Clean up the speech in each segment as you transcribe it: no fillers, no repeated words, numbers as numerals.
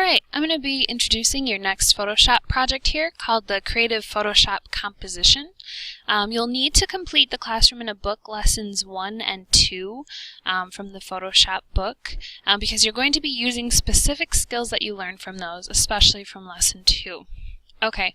Alright, I'm going to be introducing your next Photoshop project here called the Creative Photoshop Composition. You'll need to complete the Classroom in a Book Lessons 1 and 2 from the Photoshop book because you're going to be using specific skills that you learned from those, especially from Lesson 2. Okay,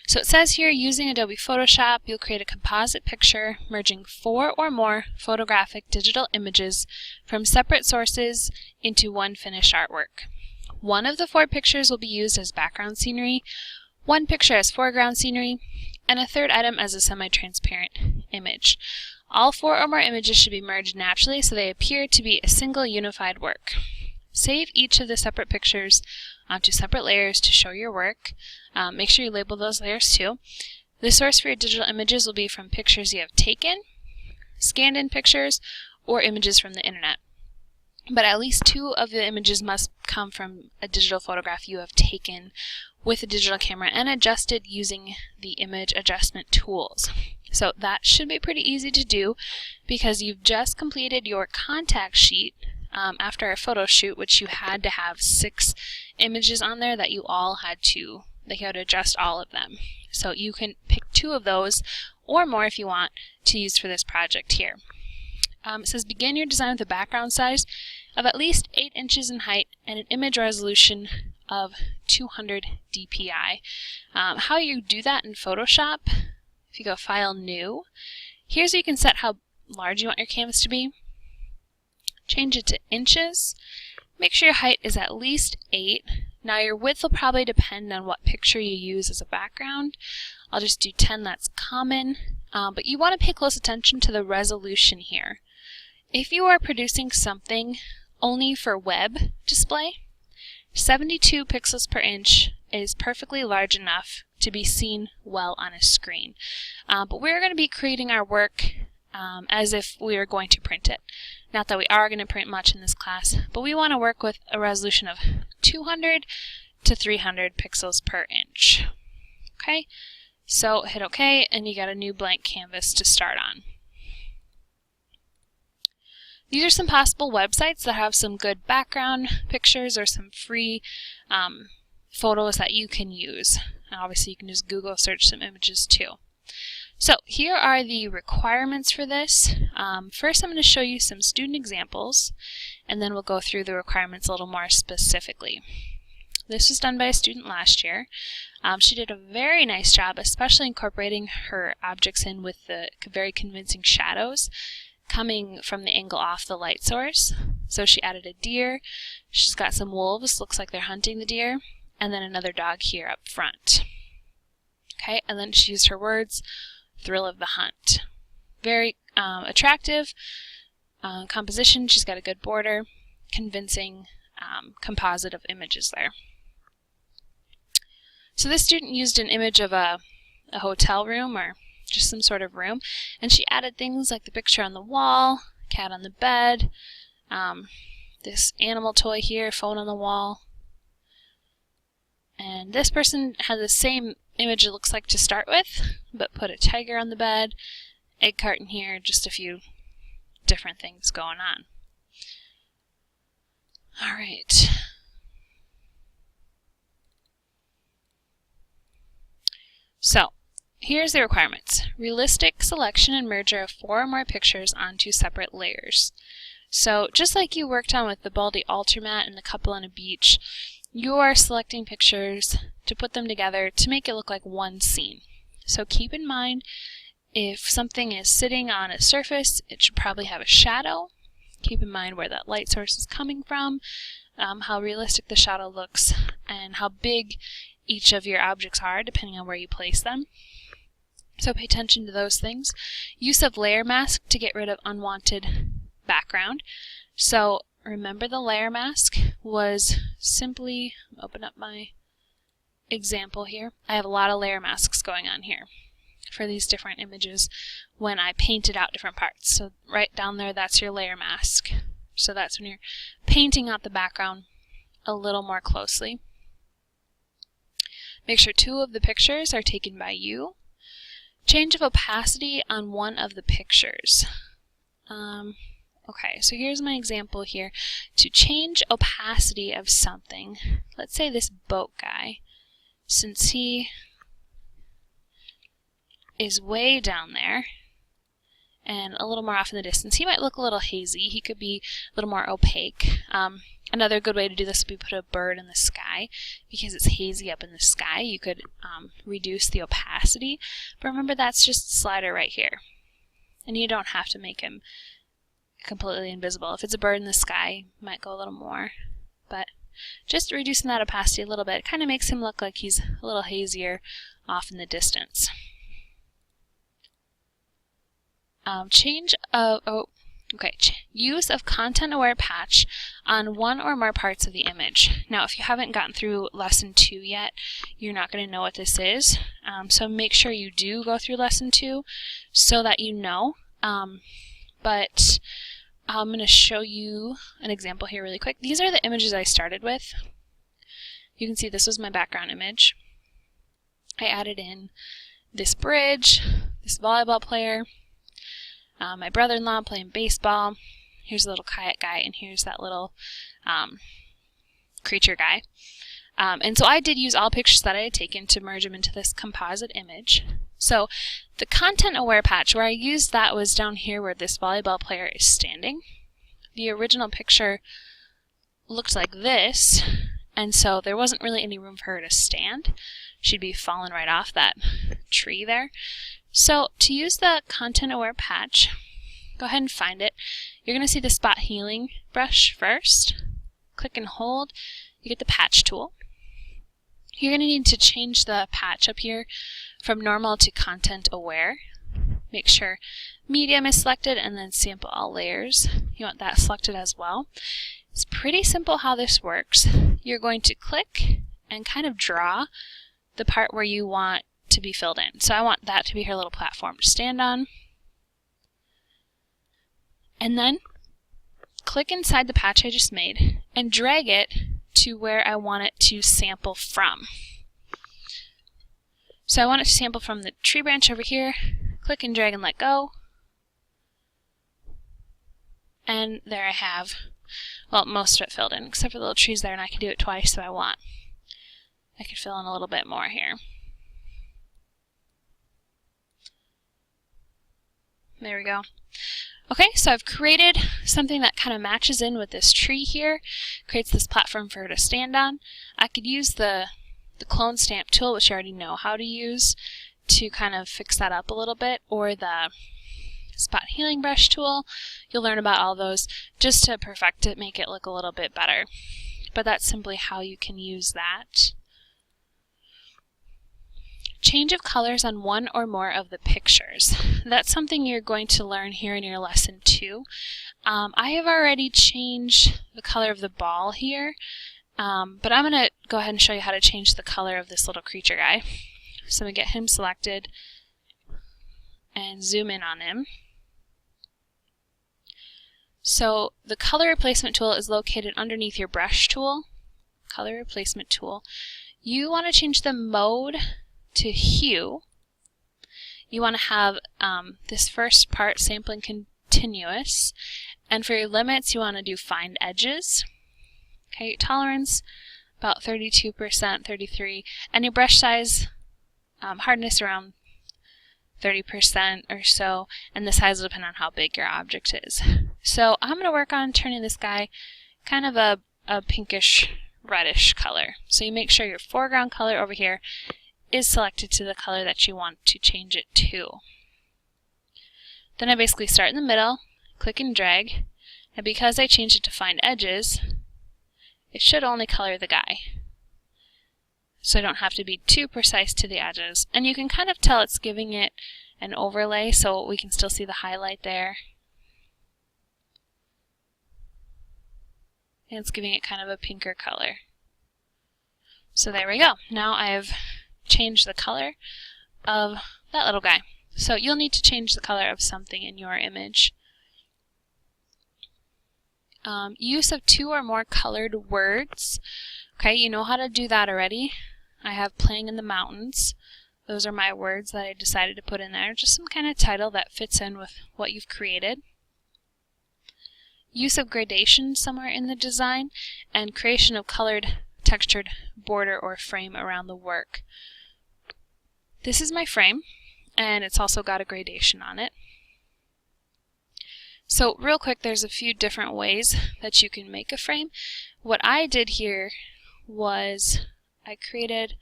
so it says here, using Adobe Photoshop, you'll create a composite picture merging 4 or more photographic digital images from separate sources into one finished artwork. One of the 4 pictures will be used as background scenery, one picture as foreground scenery, and a third item as a semi-transparent image. All 4 or more images should be merged naturally so they appear to be a single unified work. Save each of the separate pictures onto separate layers to show your work. Make sure you label those layers too. The source for your digital images will be from pictures you have taken, scanned in pictures, or images from the internet. But at least 2 of the images must come from a digital photograph you have taken with a digital camera and adjusted using the image adjustment tools. So that should be pretty easy to do because you've just completed your contact sheet after a photo shoot, which you had to have 6 images on there that you had to adjust all of them. So you can pick 2 of those or more if you want to use for this project here. It says begin your design with a background size of at least 8 inches in height and an image resolution of 200 dpi. How you do that in Photoshop, if you go File, New, here's where you can set how large you want your canvas to be. Change it to inches. Make sure your height is at least 8. Now your width will probably depend on what picture you use as a background. I'll just do 10, that's common. But you want to pay close attention to the resolution here. If you are producing something only for web display, 72 pixels per inch is perfectly large enough to be seen well on a screen. But we're going to be creating our work as if we are going to print it. Not that we are going to print much in this class, but we want to work with a resolution of 200 to 300 pixels per inch. Okay, so hit OK and you got a new blank canvas to start on. These are some possible websites that have some good background pictures or some free photos that you can use. And obviously you can just Google search some images too. So here are the requirements for this. First I'm going to show you some student examples and then we'll go through the requirements a little more specifically. This was done by a student last year. She did a very nice job, especially incorporating her objects in with the very convincing shadows coming from the angle off the light source. So she added a deer, she's got some wolves, looks like they're hunting the deer, and then another dog here up front. Okay, and then she used her words, thrill of the hunt. Very attractive composition, she's got a good border, convincing composite of images there. So this student used an image of a hotel room or just some sort of room, and she added things like the picture on the wall, cat on the bed, this animal toy here, phone on the wall. And this person had the same image it looks like to start with, but put a tiger on the bed, egg carton here, just a few different things going on. Alright. So, here's the requirements. Realistic selection and merger of 4 or more pictures onto separate layers. So just like you worked on with the Baldi altar mat and the couple on a beach, you are selecting pictures to put them together to make it look like one scene. So keep in mind, if something is sitting on a surface, it should probably have a shadow. Keep in mind where that light source is coming from, how realistic the shadow looks, and how big each of your objects are depending on where you place them. So pay attention to those things. Use of layer mask to get rid of unwanted background. So remember the layer mask was simply, open up my example here. I have a lot of layer masks going on here for these different images when I painted out different parts. So right down there, that's your layer mask. So that's when you're painting out the background a little more closely. Make sure 2 of the pictures are taken by you. Change of opacity on one of the pictures. Okay, so here's my example here. To change opacity of something, let's say this boat guy, since he is way down there and a little more off in the distance, he might look a little hazy. He could be a little more opaque. Another good way to do this would be put a bird in the sky. Because it's hazy up in the sky, you could reduce the opacity. But remember, that's just a slider right here. And you don't have to make him completely invisible. If it's a bird in the sky, you might go a little more. But just reducing that opacity a little bit kind of makes him look like he's a little hazier off in the distance. Use of content-aware patch on one or more parts of the image. Now, if you haven't gotten through lesson 2 yet, you're not going to know what this is. So make sure you do go through lesson 2 so that you know. But I'm going to show you an example here really quick. These are the images I started with. You can see this was my background image. I added in this bridge, this volleyball player, my brother-in-law playing baseball. Here's a little kayak guy, and here's that little creature guy. And so I did use all pictures that I had taken to merge them into this composite image. So the content-aware patch, where I used that, was down here where this volleyball player is standing. The original picture looked like this, and so there wasn't really any room for her to stand. She'd be falling right off that tree there. So to use the content-aware patch, go ahead and find it. You're going to see the spot healing brush first. Click and hold. You get the patch tool. You're going to need to change the patch up here from normal to content-aware. Make sure medium is selected and then sample all layers. You want that selected as well. It's pretty simple how this works. You're going to click and kind of draw the part where you want to be filled in. So I want that to be her little platform to stand on. And then click inside the patch I just made and drag it to where I want it to sample from. So I want it to sample from the tree branch over here. Click and drag and let go. And there I have, well, most of it filled in, except for the little trees there, and I can do it twice if I want. I could fill in a little bit more here. There we go. Okay, so I've created something that kind of matches in with this tree here, creates this platform for her to stand on. I could use the clone stamp tool, which I already know how to use, to kind of fix that up a little bit, or the spot healing brush tool. You'll learn about all those just to perfect it, make it look a little bit better. But that's simply how you can use that. Change of colors on one or more of the pictures. That's something you're going to learn here in your lesson 2. I have already changed the color of the ball here, but I'm going to go ahead and show you how to change the color of this little creature guy. So I'm going to get him selected and zoom in on him. So the color replacement tool is located underneath your brush tool, color replacement tool. You want to change the mode to hue. You want to have this first part sampling continuous, and for your limits you want to do find edges. Okay, tolerance about 32%, 33%, and your brush size hardness around 30% or so, and the size will depend on how big your object is. So I'm going to work on turning this guy kind of a pinkish reddish color. So you make sure your foreground color over here is selected to the color that you want to change it to. Then I basically start in the middle, click and drag, and because I changed it to find edges, it should only color the guy. So I don't have to be too precise to the edges. And you can kind of tell it's giving it an overlay, so we can still see the highlight there. And it's giving it kind of a pinker color. So there we go. Now I've changed the color of that little guy. So you'll need to change the color of something in your image. Use of 2 or more colored words. Okay, you know how to do that already. I have playing in the mountains. Those are my words that I decided to put in there. Just some kind of title that fits in with what you've created. use of gradation somewhere in the design, and creation of colored textured border or frame around the work. This is my frame, and it's also got a gradation on it. So real quick, there's a few different ways that you can make a frame. What I did here was I created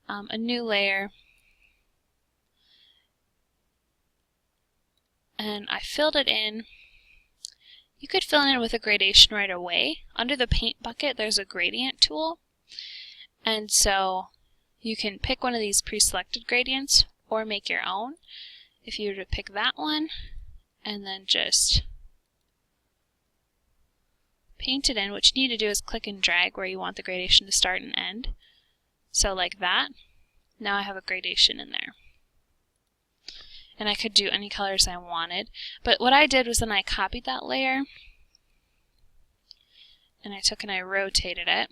a new layer, and I filled it in. You could fill it in with a gradation right away. Under the paint bucket there's a gradient tool, and so you can pick one of these pre-selected gradients or make your own. If you were to pick that one and then just paint it in, what you need to do is click and drag where you want the gradation to start and end. So like that. Now I have a gradation in there. And I could do any colors I wanted. But what I did was then I copied that layer and I took and I rotated it,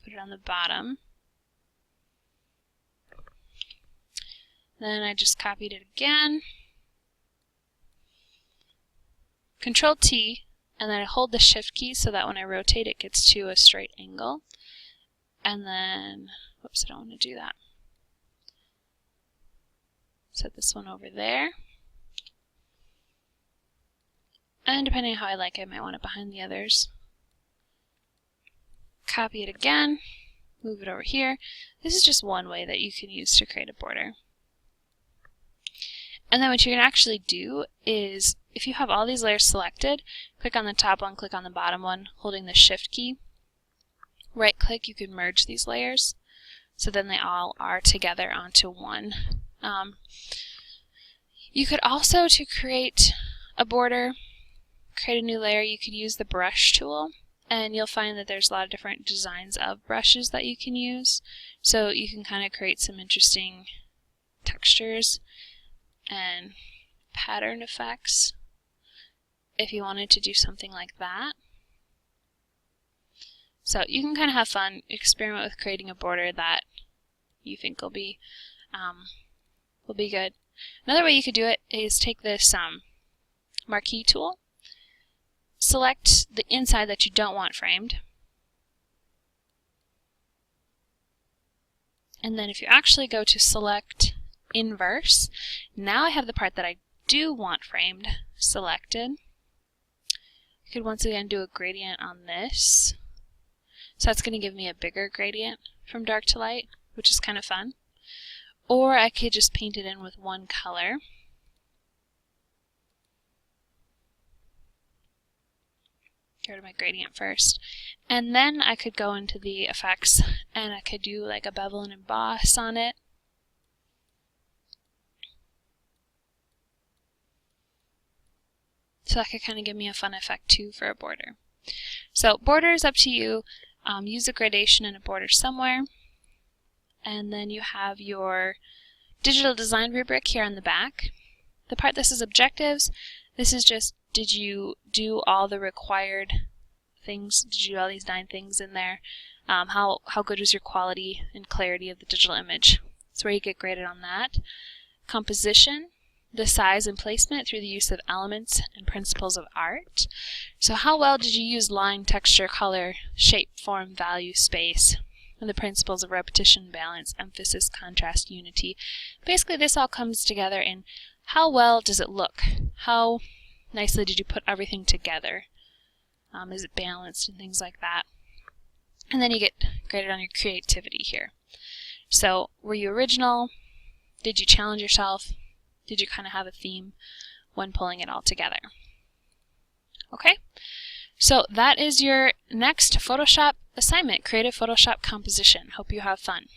put it on the bottom. Then I just copied it again. Control T, and then I hold the Shift key so that when I rotate it gets to a straight angle. And then, whoops, I don't want to do that. Set this one over there. And depending on how I like it, I might want it behind the others. Copy it again, move it over here. This is just one way that you can use to create a border. And then what you can actually do is, if you have all these layers selected, click on the top one, click on the bottom one, holding the Shift key. Right click, you can merge these layers, so then they all are together onto one. You could also, to create a border, create a new layer, you could use the brush tool, and you'll find that there's a lot of different designs of brushes that you can use. So you can kind of create some interesting textures and pattern effects if you wanted to do something like that. So you can kind of have fun, experiment with creating a border that you think will be good. Another way you could do it is take this marquee tool, select the inside that you don't want framed, and then if you actually go to select inverse, now I have the part that I do want framed selected. You could once again do a gradient on this. So that's going to give me a bigger gradient from dark to light, which is kind of fun. Or I could just paint it in with one color. Get rid of my gradient first. And then I could go into the effects and I could do like a bevel and emboss on it. So that could kind of give me a fun effect too for a border. So border is up to you. Use a gradation and a border somewhere. And then you have your digital design rubric here on the back. The part that says objectives, this is just, did you do all the required things? Did you do all these 9 things in there? How good was your quality and clarity of the digital image? That's where you get graded on that. Composition, the size and placement through the use of elements and principles of art. So how well did you use line, texture, color, shape, form, value, space, and the principles of repetition, balance, emphasis, contrast, unity. Basically this all comes together in how well does it look? How nicely did you put everything together? Is it balanced and things like that? And then you get graded on your creativity here. So were you original? Did you challenge yourself? Did you kind of have a theme when pulling it all together? Okay, so that is your next Photoshop assignment, Creative Photoshop Composition. Hope you have fun.